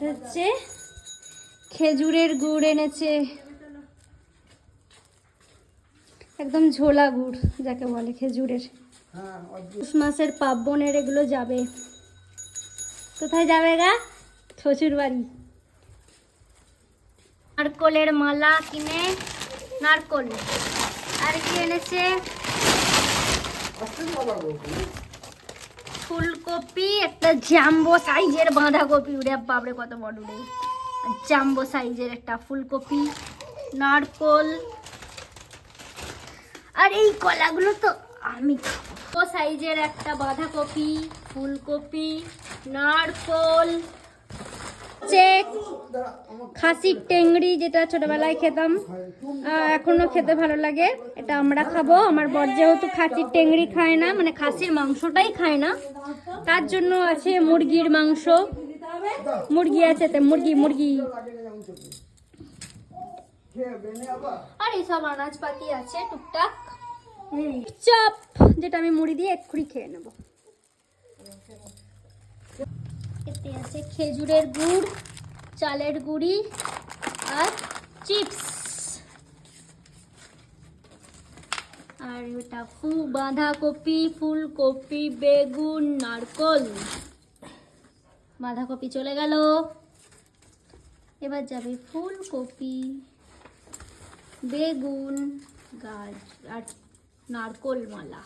হচ্ছে খেজুরের গুড় এনেছে, একদম ঝোলা গুড় যাকে বলে খেজুরের। পৌষ মাসের পার্বণের এগুলো যাবে। কোথায় যাবে গা? শ্বশুর বাড়ি। নারকলের মালা কিনে, নারকল আর কি এনেছে, ফুলকপি, একটা জাম্বো সাইজের বাঁধাকপি, উড়ে বাপরে কত বড় রে, জাম্বো সাইজের একটা ফুলকপি, নারকল, আর এই কলাগুলো তো আমি খাবো। সাইজের একটা বাঁধাকপি, ফুলকপি, নারকল, খাসির টেংরি যেটা ছোটবেলায় খেতাম, এখনো খেতে ভালো লাগে, এটা আমরা খাবো। আমার বর যেহেতু খাসির টেংরি খায় না, মানে খাসির মাংসটাই খায় না, তার জন্য আছে মুরগির মাংস, মুরগি আছে, মুরগি মুরগি আর এইসব আনাজপাতি আছে টুকটাক। চপ যেটা আমি মুড়ি দিয়ে এক্ষুনি খেয়ে নেব। এতে আছে খেজুরের গুড়, চালের গুঁড়ি আর চিপস, আর এটা বাঁধাকপি, ফুলকপি, বেগুন, নারকল। বাঁধাকপি চলে গেল, এবার যাবে ফুলকপি, বেগুন, গাছ আর নারকল মালা।